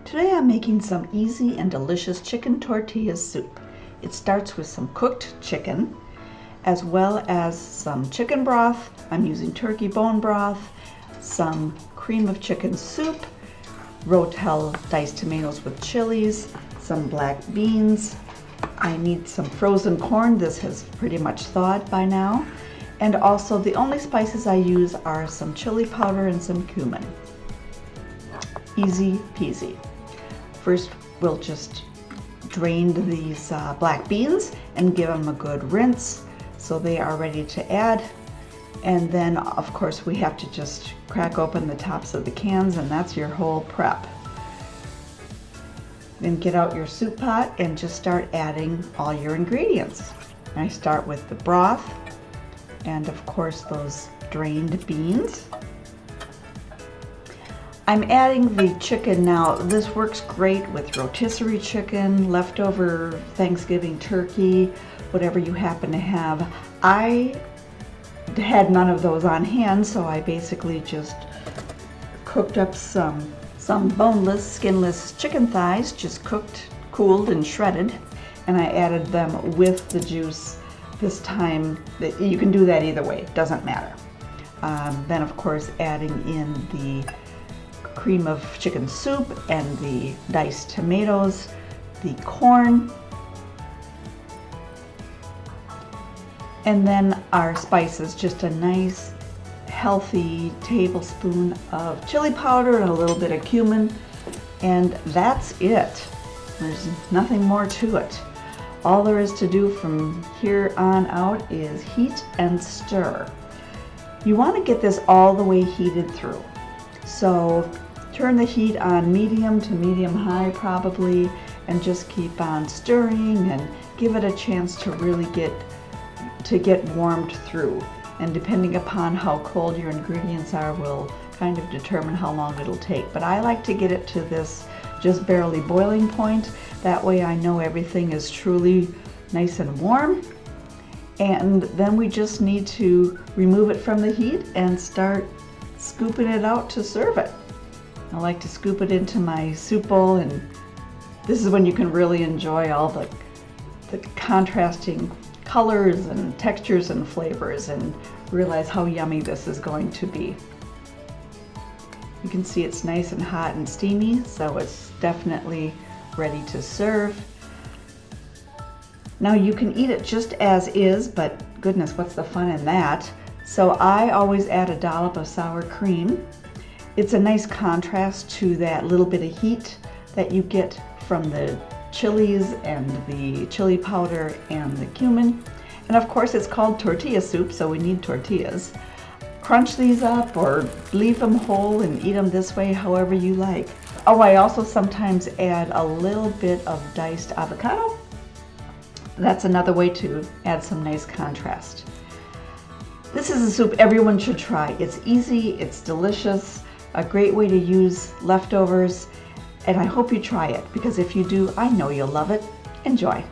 Today I'm making some easy and delicious chicken tortilla soup. It starts with some cooked chicken, as well as some chicken broth. I'm using turkey bone broth, some cream of chicken soup, Rotel diced tomatoes with chilies, some black beans. I need some frozen corn. This has pretty much thawed by now. And also the only spices I use are some chili powder and some cumin. Easy peasy. First, we'll just drain these black beans and give them a good rinse so they are ready to add. And then, of course, we have to just crack open the tops of the cans, and that's your whole prep. Then get out your soup pot and just start adding all your ingredients. I start with the broth and, of course, those drained beans. I'm adding the chicken now. This works great with rotisserie chicken, leftover Thanksgiving turkey, whatever you happen to have. I had none of those on hand, so I basically just cooked up some boneless, skinless chicken thighs, just cooked, cooled, and shredded, and I added them with the juice. This time, you can do that either way, it doesn't matter. Then, of course, adding in the cream of chicken soup and the diced tomatoes, the corn, and then our spices, just a nice healthy tablespoon of chili powder and a little bit of cumin, and that's it. There's nothing more to it. All there is to do from here on out is heat and stir. You want to get this all the way heated through. So turn the heat on medium to medium high probably, and just keep on stirring and give it a chance to really get warmed through. And depending upon how cold your ingredients are will kind of determine how long it'll take. But I like to get it to this just barely boiling point. That way I know everything is truly nice and warm. And then we just need to remove it from the heat and start scooping it out to serve it. I like to scoop it into my soup bowl, and this is when you can really enjoy all the contrasting colors and textures and flavors and realize how yummy this is going to be. You can see it's nice and hot and steamy, so it's definitely ready to serve. Now you can eat it just as is, but goodness, what's the fun in that? So I always add a dollop of sour cream. It's a nice contrast to that little bit of heat that you get from the chilies and the chili powder and the cumin. And of course it's called tortilla soup, so we need tortillas. Crunch these up or leave them whole and eat them this way, however you like. Oh, I also sometimes add a little bit of diced avocado. That's another way to add some nice contrast. This is a soup everyone should try. It's easy, it's delicious, a great way to use leftovers, and I hope you try it, because if you do, I know you'll love it. Enjoy.